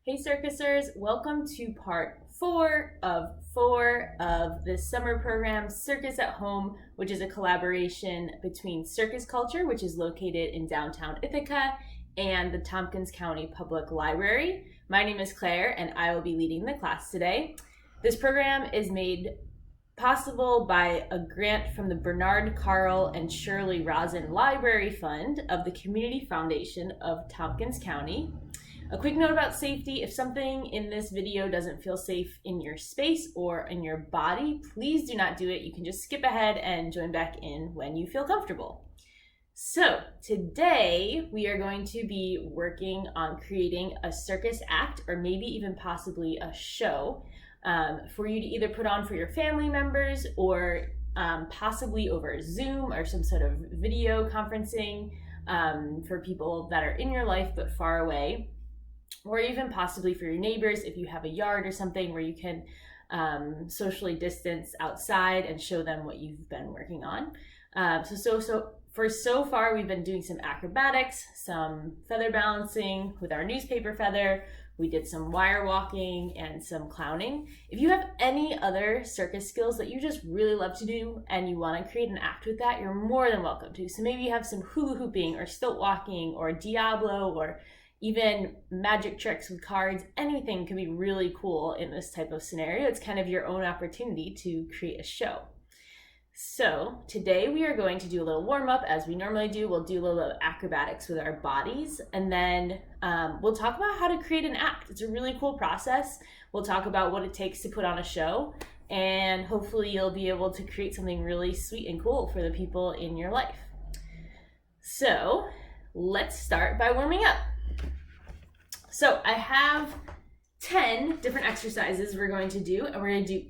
Hey Circusers, welcome to part 4 of this summer program, Circus at Home, which is a collaboration between Circus Culture, which is located in downtown Ithaca, and the Tompkins County Public Library. My name is Claire, and I will be leading the class today. This program is made possible by a grant from the Bernard, Carl, and Shirley Rosen Library Fund of the Community Foundation of Tompkins County. A quick note about safety: if something in this video doesn't feel safe in your space or in your body, please do not do it. You can just skip ahead and join back in when you feel comfortable. So today we are going to be working on creating a circus act, or maybe even possibly a show, for you to either put on for your family members or possibly over Zoom or some sort of video conferencing for people that are in your life but far away. Or even possibly for your neighbors if you have a yard or something where you can socially distance outside and show them what you've been working on. So far we've been doing some acrobatics, some feather balancing with our newspaper feather. We did some wire walking and some clowning. If you have any other circus skills that you just really love to do and you want to create an act with that, you're more than welcome to. So maybe you have some hula hooping or stilt walking or Diablo or even magic tricks with cards. Anything can be really cool in this type of scenario. It's kind of your own opportunity to create a show. So today we are going to do a little warm-up as we normally do. We'll do a little bit of acrobatics with our bodies, and then we'll talk about how to create an act. It's a really cool process. We'll talk about what it takes to put on a show, and hopefully you'll be able to create something really sweet and cool for the people in your life. So let's start by warming up. So I have 10 different exercises we're going to do, and we're going to do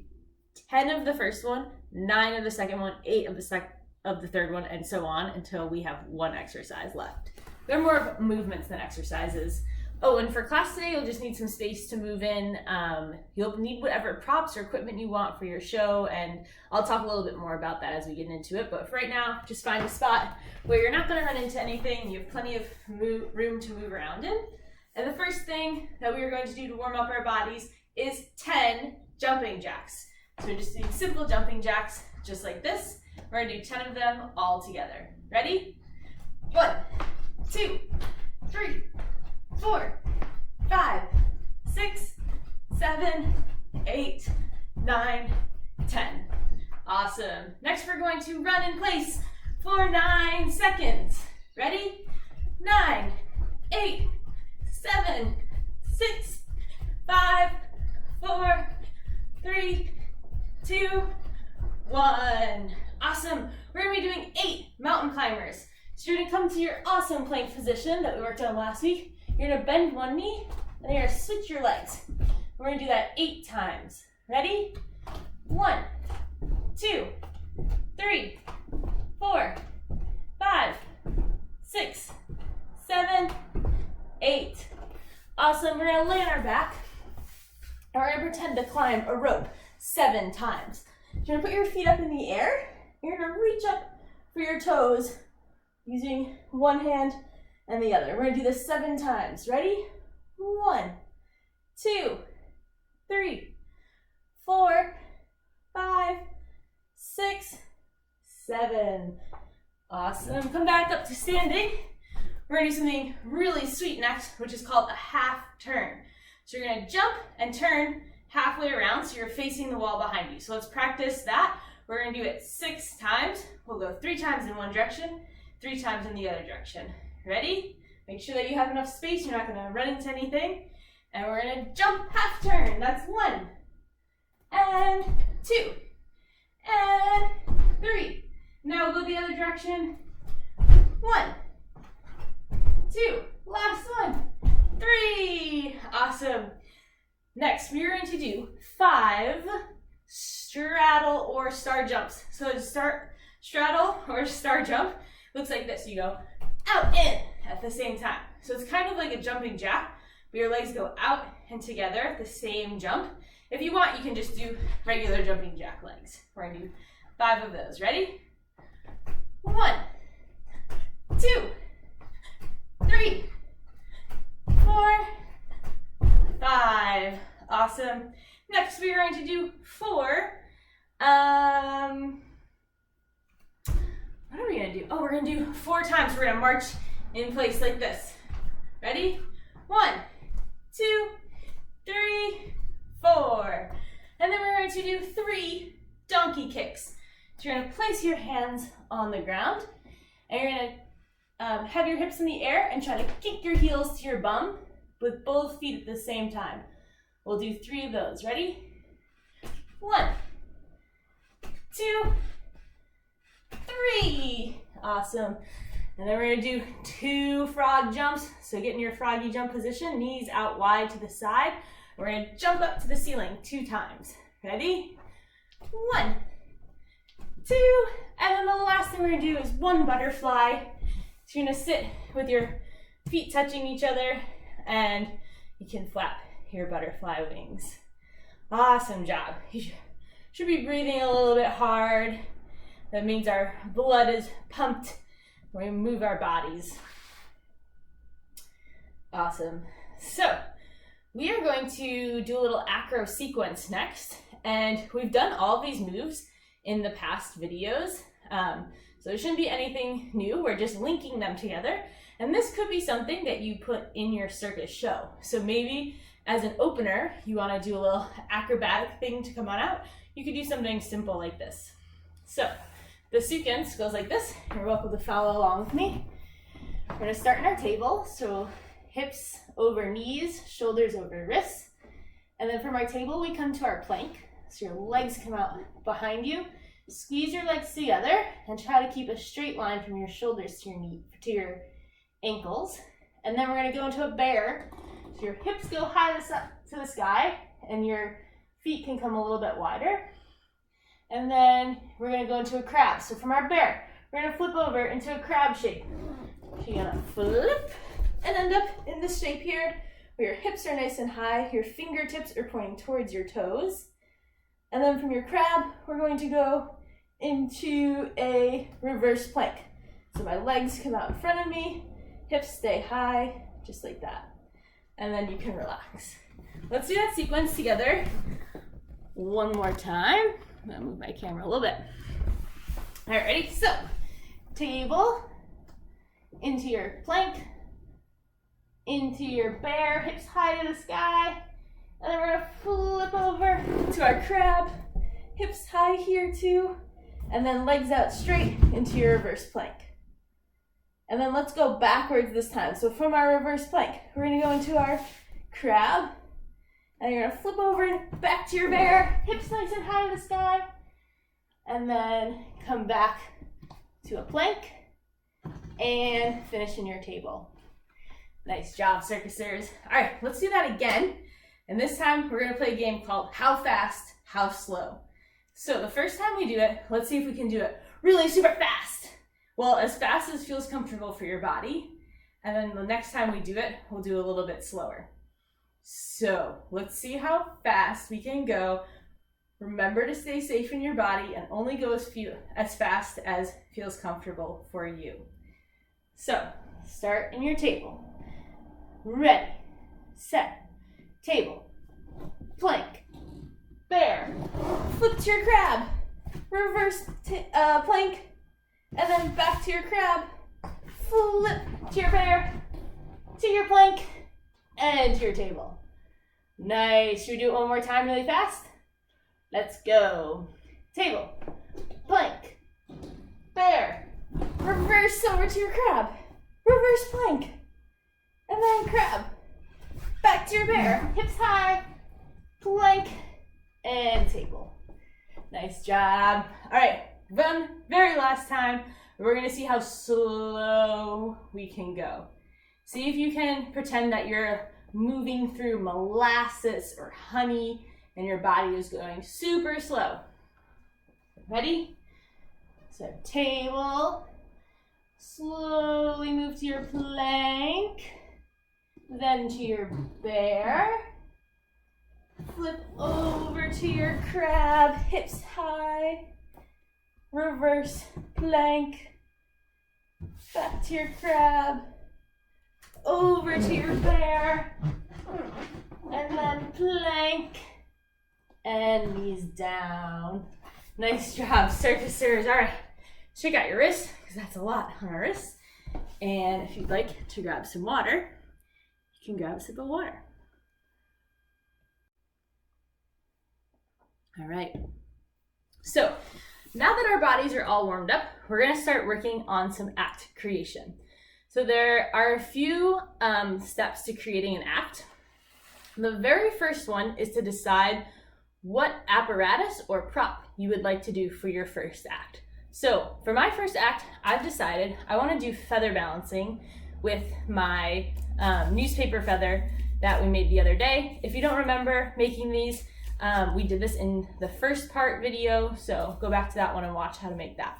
10 of the first one, 9 of the second one, 8 of the third one, and so on until we have one exercise left. They're more of movements than exercises. Oh, and for class today, you'll just need some space to move in. You'll need whatever props or equipment you want for your show, and I'll talk a little bit more about that as we get into it. But for right now, just find a spot where you're not going to run into anything. You have plenty of room to move around in. And the first thing that we are going to do to warm up our bodies is 10 jumping jacks. So we're just doing simple jumping jacks, just like this. We're going to do 10 of them all together. Ready? 1, 2, 3, 4, 5, 6, 7, 8, 9, 10. Awesome. Next, we're going to run in place for 9 seconds. Ready? 9, 8, 7, 6, 5, 4, 3, 2, 1. Awesome. We're going to be doing 8 mountain climbers. So you're going to come to your awesome plank position that we worked on last week. You're going to bend one knee, and you're going to switch your legs. We're going to do that 8 times. Ready? 1, 2, 3, 4, 5, 6, 7, 8. Awesome. We're going to lay on our back, and we're going to pretend to climb a rope 7 times. You're going to put your feet up in the air. You're going to reach up for your toes using one hand and the other. We're going to do this 7 times. Ready? 1, 2, 3, 4, 5, 6, 7. Awesome. Come back up to standing. We're going to do something really sweet next, which is called a half turn. So you're going to jump and turn halfway around so you're facing the wall behind you. So let's practice that. We're going to do it 6 times. We'll go 3 times in one direction, 3 times in the other direction. Ready? Make sure that you have enough space. You're not going to run into anything. And we're going to jump half turn. That's 1 and 2 and 3. Now we'll go the other direction. 1, 2, last one, 3. Awesome. Next, we are going to do 5 straddle or star jumps. So to start straddle or star jump, looks like this. You go out, in at the same time. So it's kind of like a jumping jack, but your legs go out and together at the same jump. If you want, you can just do regular jumping jack legs. We're going to do 5 of those. Ready? 1, 2, 3, 4, 5. Awesome. Next, we are going to do 4. What are we gonna do? Oh, we're gonna do 4 times. We're gonna march in place like this. Ready? 1, 2, 3, 4. And then we're going to do 3 donkey kicks. So you're gonna place your hands on the ground, and you're gonna have your hips in the air and try to kick your heels to your bum with both feet at the same time. We'll do 3 of those. Ready? 1, 2, 3. Awesome. And then we're gonna do 2 frog jumps. So get in your froggy jump position, knees out wide to the side. We're gonna jump up to the ceiling 2 times. Ready? 1, 2, and then the last thing we're gonna do is 1 butterfly. So you're gonna sit with your feet touching each other, and you can flap your butterfly wings. Awesome job. You should be breathing a little bit hard. That means our blood is pumped. We move our bodies. Awesome. So we are going to do a little acro sequence next, and we've done all these moves in the past videos. So there shouldn't be anything new. We're just linking them together. And this could be something that you put in your circus show. So maybe as an opener, you want to do a little acrobatic thing to come on out. You could do something simple like this. So the sequence goes like this. You're welcome to follow along with me. We're going to start in our table. So hips over knees, shoulders over wrists. And then from our table, we come to our plank. So your legs come out behind you. Squeeze your legs together and try to keep a straight line from your shoulders to your ankles. And then we're going to go into a bear. So your hips go high to the sky and your feet can come a little bit wider. And then we're going to go into a crab. So from our bear, we're going to flip over into a crab shape. So you're going to flip and end up in this shape here where your hips are nice and high. Your fingertips are pointing towards your toes. And then from your crab, we're going to go into a reverse plank. So my legs come out in front of me, hips stay high, just like that. And then you can relax. Let's do that sequence together one more time. I'm gonna move my camera a little bit. All right, ready? So, table, into your plank, into your bear, hips high to the sky. And then we're gonna flip over to our crab, hips high here too, and then legs out straight into your reverse plank. And then let's go backwards this time. So from our reverse plank, we're gonna go into our crab, and you're gonna flip over back to your bear, hips nice and high to the sky, and then come back to a plank, and finish in your table. Nice job, circusers. All right, let's do that again. And this time, we're gonna play a game called How Fast, How Slow. So the first time we do it, let's see if we can do it really super fast. Well, as fast as feels comfortable for your body. And then the next time we do it, we'll do a little bit slower. So let's see how fast we can go. Remember to stay safe in your body and only go as fast as feels comfortable for you. So start in your table. Ready, set, table, plank, bear, flip to your crab, reverse plank, and then back to your crab, flip to your bear, to your plank, and to your table. Nice. Should we do it one more time really fast? Let's go. Table, plank, bear, reverse over to your crab, reverse plank, and then crab, back to your bear, hips high, plank, and table. Nice job. All right, one very last time. We're gonna see how slow we can go. See if you can pretend that you're moving through molasses or honey and your body is going super slow. Ready? So table, slowly move to your plank, then to your bear, flip over to your crab, hips high, reverse plank, back to your crab, over to your bear, and then plank and knees down. Nice job, circusers. All right, check out your wrists because that's a lot on our wrists. And if you'd like to grab some water, you can grab a sip of water. All right. So now that our bodies are all warmed up, we're going to start working on some act creation. So there are a few steps to creating an act. The very first one is to decide what apparatus or prop you would like to do for your first act. So for my first act, I've decided I want to do feather balancing with my newspaper feather that we made the other day. If you don't remember making these, we did this in the first part video, so go back to that one and watch how to make that.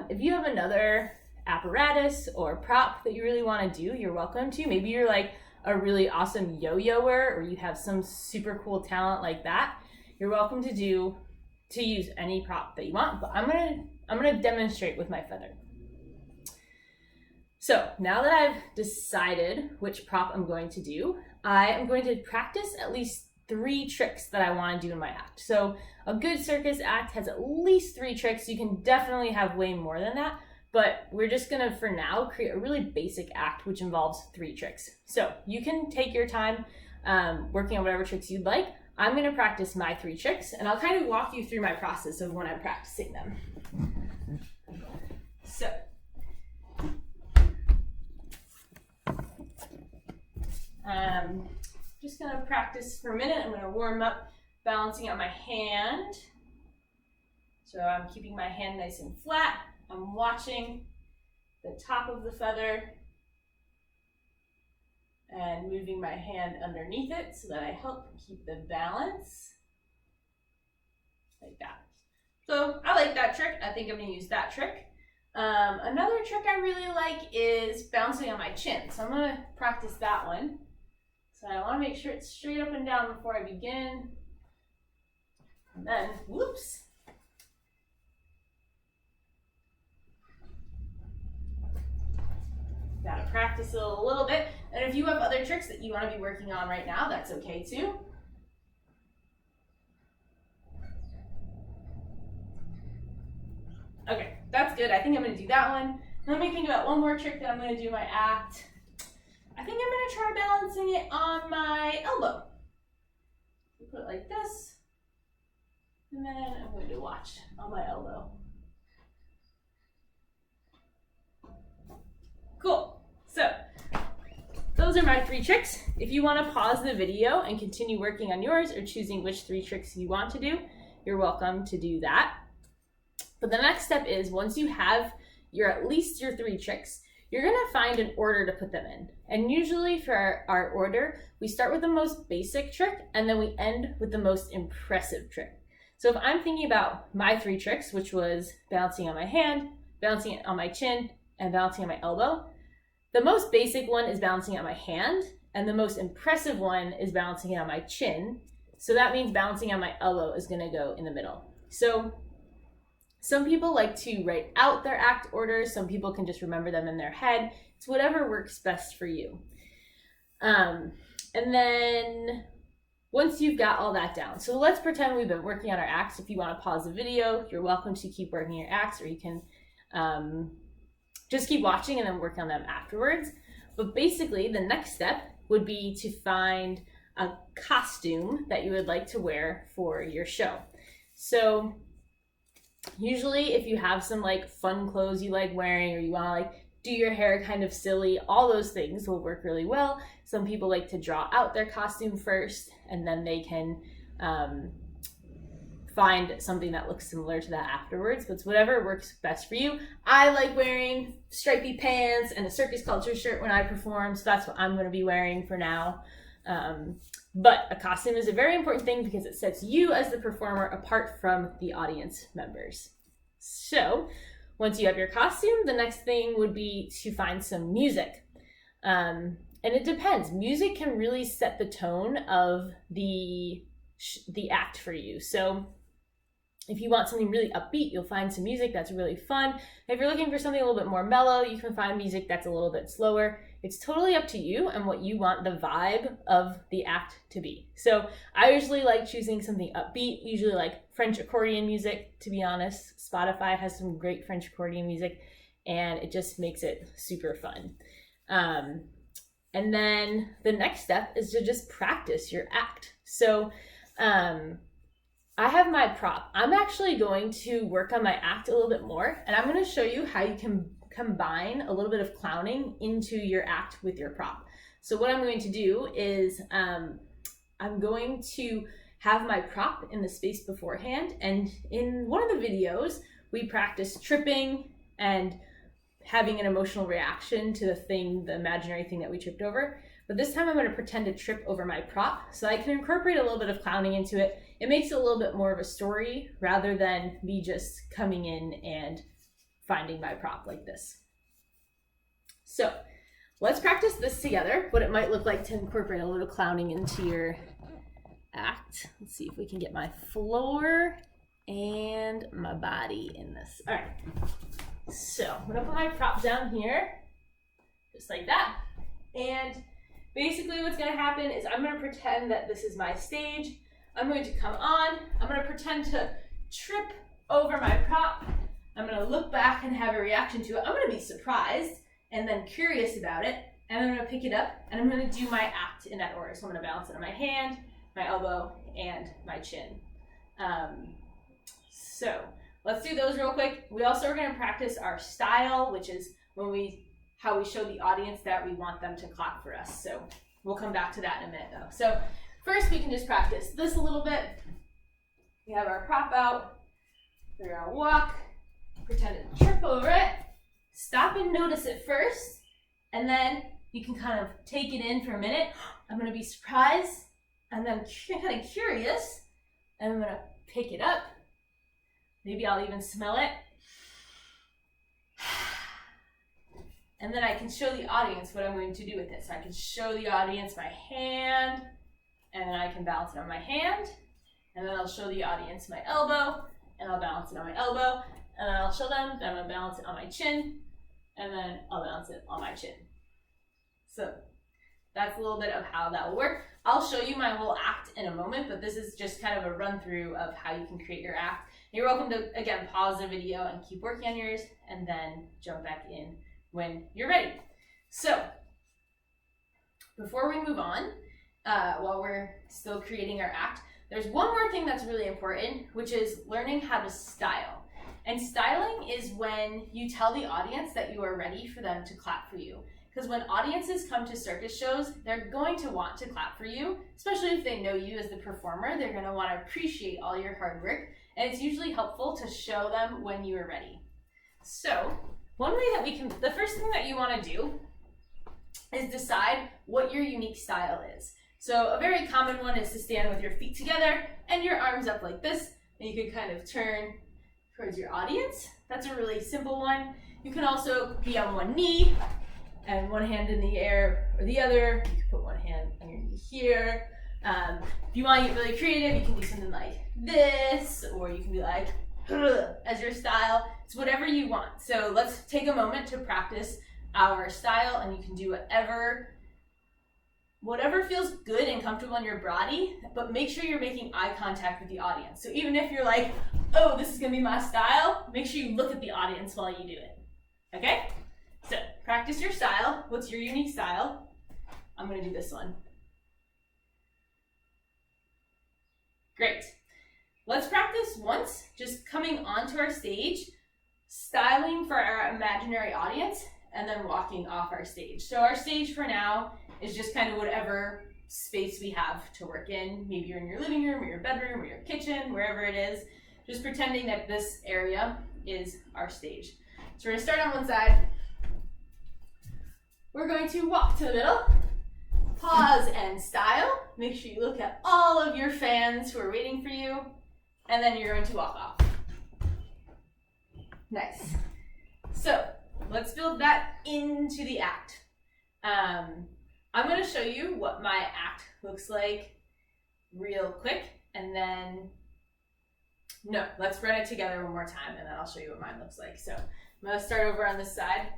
If you have another apparatus or prop that you really want to do, you're welcome to. Maybe you're like a really awesome yo-yoer or you have some super cool talent like that. You're welcome to use any prop that you want, but I'm gonna demonstrate with my feather. So now that I've decided which prop I'm going to do, I am going to practice at least 3 tricks that I want to do in my act. So a good circus act has at least 3 tricks. You can definitely have way more than that, but we're just gonna, for now, create a really basic act which involves 3 tricks. So you can take your time working on whatever tricks you'd like. I'm gonna practice my 3 tricks and I'll kind of walk you through my process of when I'm practicing them. So, just gonna practice for a minute. I'm gonna warm up balancing on my hand. So I'm keeping my hand nice and flat. I'm watching the top of the feather and moving my hand underneath it so that I help keep the balance, like that. So I like that trick. I think I'm gonna use that trick. Another trick I really like is bouncing on my chin. So I'm gonna practice that one. So I wanna make sure it's straight up and down before I begin. And then, whoops. Gotta practice it a little bit. And if you have other tricks that you want to be working on right now, that's okay too. Okay, that's good. I think I'm gonna do that one. Let me think about one more trick that I'm gonna do in my act. I think I'm gonna try balancing it on my elbow. Put it like this. And then I'm going to watch on my elbow. Cool. So those are my 3 tricks. If you want to pause the video and continue working on yours or choosing which 3 tricks you want to do, you're welcome to do that. But the next step is once you have at least your 3 tricks, you're going to find an order to put them in. And usually for our order, we start with the most basic trick and then we end with the most impressive trick. So if I'm thinking about my 3 tricks, which was balancing on my hand, balancing it on my chin, and balancing on my elbow, the most basic one is balancing on my hand, and the most impressive one is balancing it on my chin. So that means balancing on my elbow is gonna go in the middle. So some people like to write out their act orders, some people can just remember them in their head. It's whatever works best for you. And then once you've got all that down, so let's pretend we've been working on our acts. If you wanna pause the video, you're welcome to keep working your acts, or you can just keep watching and then work on them afterwards. But basically, the next step would be to find a costume that you would like to wear for your show. So usually if you have some like fun clothes you like wearing, or you want to like do your hair kind of silly, all those things will work really well. Some people like to draw out their costume first and then they can find something that looks similar to that afterwards, but it's whatever works best for you. I like wearing stripy pants and a Circus Culture shirt when I perform, so that's what I'm going to be wearing for now. But a costume is a very important thing because it sets you as the performer apart from the audience members. So once you have your costume, the next thing would be to find some music. And it depends. Music can really set the tone of the act for you. So if you want something really upbeat, you'll find some music that's really fun. If you're looking for something a little bit more mellow, you can find music that's a little bit slower. it's totally up to you and what you want the vibe of the act to be. So I usually like choosing something upbeat, usually like French accordion music, to be honest. Spotify has some great French accordion music, and it just makes it super fun. And then the next step is to just practice your act. So I have my prop. I'm actually going to work on my act a little bit more, and I'm going to show you how you can combine a little bit of clowning into your act with your prop. So what I'm going to do is I'm going to have my prop in the space beforehand, and in one of the videos we practice tripping and having an emotional reaction to the imaginary thing that we tripped over. But this time I'm going to pretend to trip over my prop so I can incorporate a little bit of clowning into it. It makes it a little bit more of a story rather than me just coming in and finding my prop like this. So let's practice this together, what it might look like to incorporate a little clowning into your act. Let's see if we can get my floor and my body in this. All right, so I'm gonna put my prop down here, just like that. And basically what's gonna happen is I'm gonna pretend that this is my stage. I'm going to come on, I'm gonna pretend to trip over my prop. I'm gonna look back and have a reaction to it. I'm gonna be surprised and then curious about it, and I'm gonna pick it up and I'm gonna do my act in that order. So I'm gonna balance it on my hand, my elbow, and my chin. So let's do those real quick. We also are gonna practice our style, which is how we show the audience that we want them to clap for us. So we'll come back to that in a minute though. So first we can just practice this a little bit. We have our prop out, we're gonna walk, pretend to trip over it, stop and notice it first, and then you can kind of take it in for a minute. I'm gonna be surprised, and then kind of curious, and I'm gonna pick it up. Maybe I'll even smell it. And then I can show the audience what I'm going to do with it. So I can show the audience my hand, and then I can balance it on my hand, and then I'll show the audience my elbow, and I'll balance it on my elbow, and then I'll show them that I'm gonna balance it on my chin, and then I'll balance it on my chin. So that's a little bit of how that will work. I'll show you my whole act in a moment, but this is just kind of a run through of how you can create your act. You're welcome to, again, pause the video and keep working on yours, and then jump back in when you're ready. So before we move on, while we're still creating our act, there's one more thing that's really important, which is learning how to style. And styling is when you tell the audience that you are ready for them to clap for you. Because when audiences come to circus shows, they're going to want to clap for you, especially if they know you as the performer. They're going to want to appreciate all your hard work, and it's usually helpful to show them when you are ready. So one way that the first thing that you want to do is decide what your unique style is. So a very common one is to stand with your feet together and your arms up like this, and you can kind of turn towards your audience. That's a really simple one. You can also be on one knee and one hand in the air or the other. You can put one hand on your knee here. If you want to get really creative, you can do something like this, or you can be like, as your style. It's whatever you want. So let's take a moment to practice our style, and you can do whatever feels good and comfortable in your body, but make sure you're making eye contact with the audience. So even if you're like, oh, this is gonna be my style, make sure you look at the audience while you do it, okay? So practice your style. What's your unique style? I'm gonna do this one. Great. Let's practice once, just coming onto our stage, styling for our imaginary audience, and then walking off our stage. So our stage for now is just kind of whatever space we have to work in. Maybe you're in your living room or your bedroom or your kitchen, wherever it is. Just pretending that this area is our stage. So we're gonna start on one side. We're going to walk to the middle, pause and style. Make sure you look at all of your fans who are waiting for you, and then you're going to walk off. Nice. So let's build that into the act. I'm going to show you what my act looks like real quick, and then, no, let's run it together one more time, and then I'll show you what mine looks like. So I'm going to start over on this side.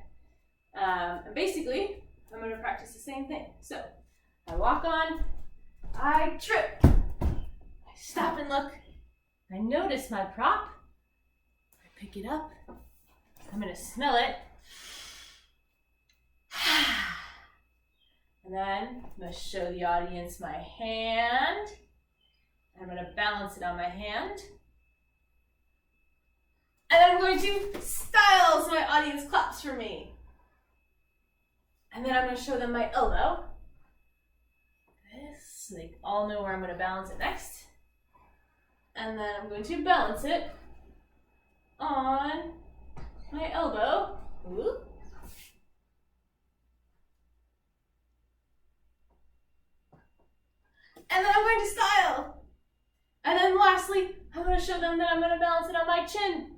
And basically, I'm going to practice the same thing. So I walk on, I trip, I stop and look, I notice my prop, I pick it up, I'm going to smell it, and then I'm going to show the audience my hand. I'm going to balance it on my hand. And then I'm going to style so my audience claps for me. And then I'm going to show them my elbow. This, so they all know where I'm going to balance it next. And then I'm going to balance it on my elbow. Ooh. And then I'm going to style. And then lastly, I'm going to show them that I'm going to balance it on my chin.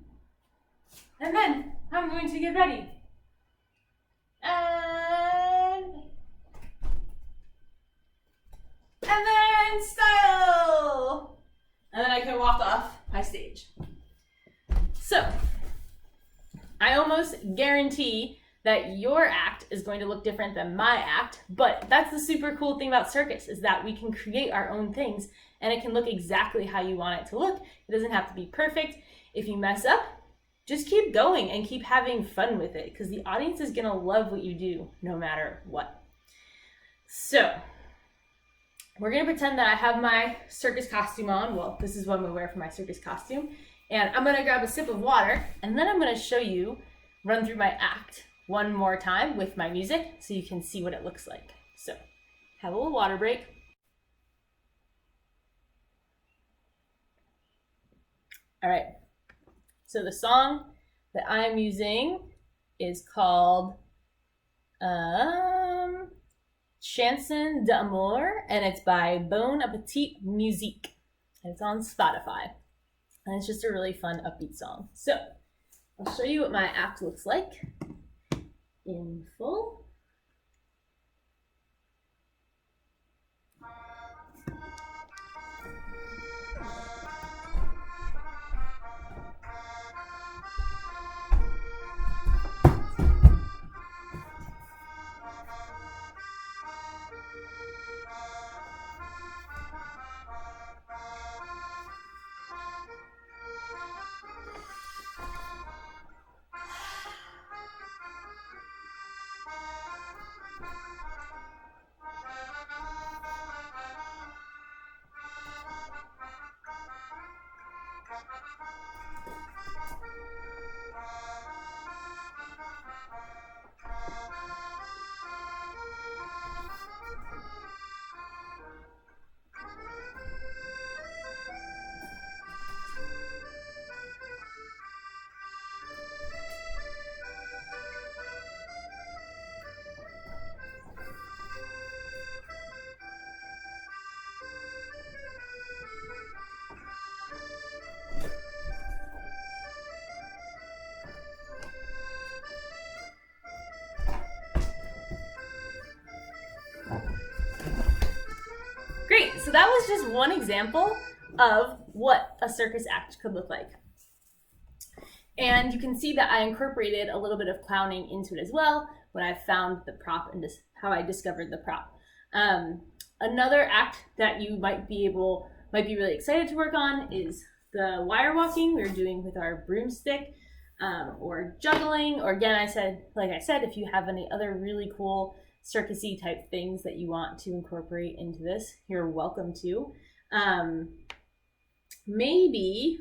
And then I'm going to get ready. And then style. And then I can walk off my stage. So I almost guarantee that your act is going to look different than my act, but that's the super cool thing about circus, is that we can create our own things and it can look exactly how you want it to look. It doesn't have to be perfect. If you mess up, just keep going and keep having fun with it, because the audience is gonna love what you do no matter what. So we're gonna pretend that I have my circus costume on. Well, this is what I'm gonna wear for my circus costume. And I'm gonna grab a sip of water, and then I'm gonna show you, run through my act one more time with my music so you can see what it looks like. So have a little water break. All right, so the song that I'm using is called Chanson d'amour, and it's by Bon Appetit Musique, and it's on Spotify, and it's just a really fun upbeat song. So I'll show you what my act looks like in full. Great, so that was just one example of what a circus act could look like. And you can see that I incorporated a little bit of clowning into it as well when I found the prop and just how I discovered the prop. Another act that you might be really excited to work on is the wire walking we're doing with our broomstick, or juggling, or again, like I said, if you have any other really cool circusy type things that you want to incorporate into this, you're welcome to. Maybe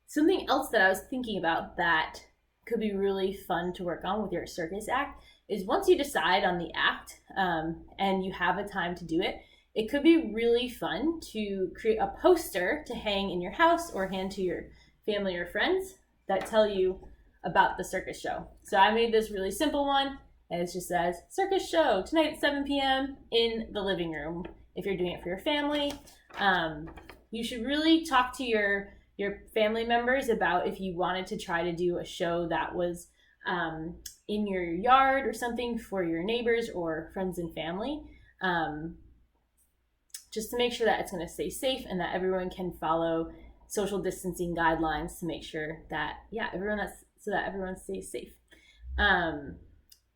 something else that I was thinking about that could be really fun to work on with your circus act is, once you decide on the act and you have a time to do it, it could be really fun to create a poster to hang in your house or hand to your family or friends that tell you about the circus show. So I made this really simple one, and it just says, circus show tonight at 7 p.m. in the living room. If you're doing it for your family, you should really talk to your family members about if you wanted to try to do a show that was in your yard or something for your neighbors or friends and family, just to make sure that it's going to stay safe and that everyone can follow social distancing guidelines to make sure that, everyone stays safe.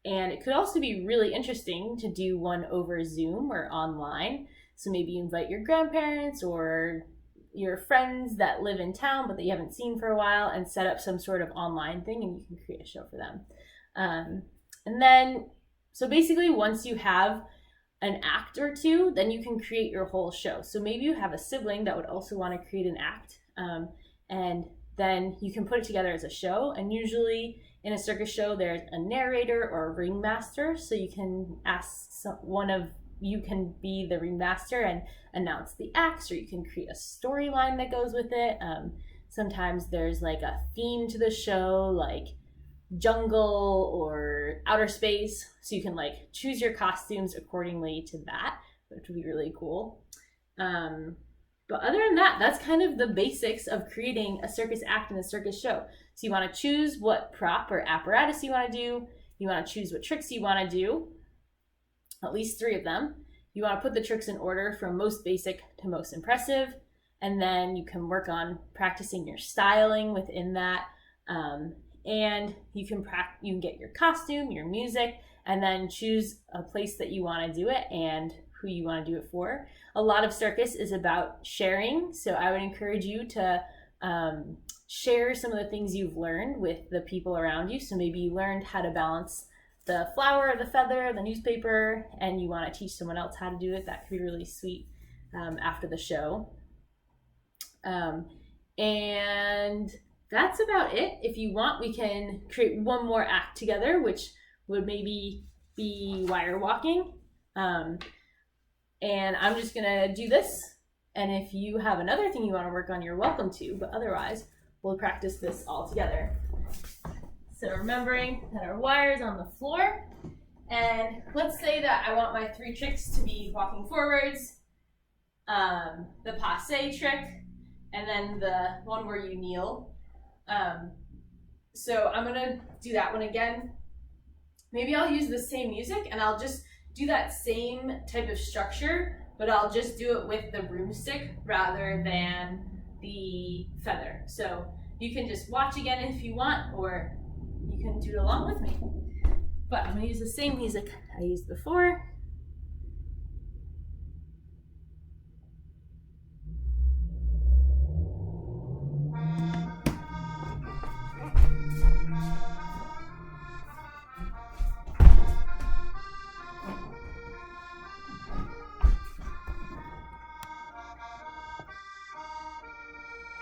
And it could also be really interesting to do one over Zoom or online. So maybe you invite your grandparents or your friends that live in town but that you haven't seen for a while and set up some sort of online thing, and you can create a show for them. And then, so basically once you have an act or two, then you can create your whole show. So maybe you have a sibling that would also want to create an act, and then you can put it together as a show. And usually in a circus show, there's a narrator or a ringmaster. So you can ask you can be the ringmaster and announce the acts, or you can create a storyline that goes with it. Sometimes there's like a theme to the show, like jungle or outer space. So you can like choose your costumes accordingly to that, which would be really cool. But other than that, that's kind of the basics of creating a circus act and a circus show. So you want to choose what prop or apparatus you want to do. You want to choose what tricks you want to do, at least 3 of them. You want to put the tricks in order from most basic to most impressive. And then you can work on practicing your styling within that. And you can get your costume, your music, and then choose a place that you want to do it and who you want to do it for. A lot of circus is about sharing, so I would encourage you to share some of the things you've learned with the people around you. So maybe you learned how to balance the flower, the feather, the newspaper, and you want to teach someone else how to do it. That could be really sweet after the show. And that's about it. If you want, we can create one more act together, which would maybe be wire walking. And I'm just gonna do this. And if you have another thing you want to work on, you're welcome to, but otherwise we'll practice this all together. So remembering that our wire is on the floor, and let's say that I want my 3 tricks to be walking forwards, the passe trick, and then the one where you kneel. So I'm gonna do that one again. Maybe I'll use the same music and I'll just do that same type of structure, but I'll just do it with the broomstick rather than the feather. So you can just watch again if you want, or you can do it along with me. But I'm gonna use the same music I used before.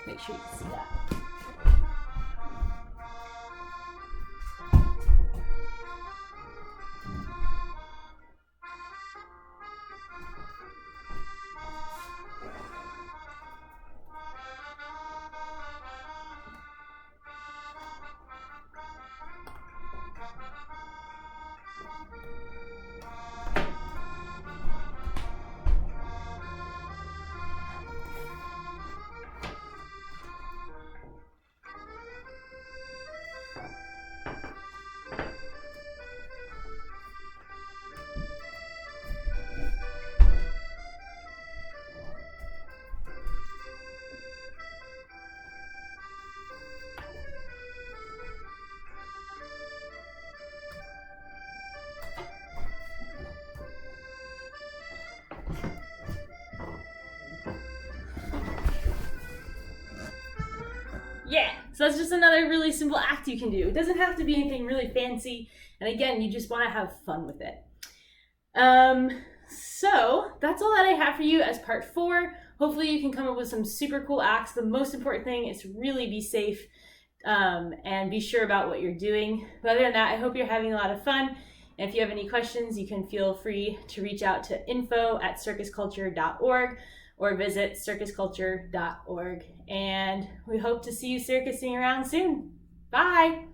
Make sure you can see that. Yeah, so that's just another really simple act you can do. It doesn't have to be anything really fancy. And again, you just want to have fun with it. So that's all that I have for you as part 4. Hopefully you can come up with some super cool acts. The most important thing is to really be safe and be sure about what you're doing. But other than that, I hope you're having a lot of fun. And if you have any questions, you can feel free to reach out to info@circusculture.org or visit circusculture.org. And we hope to see you circusing around soon. Bye!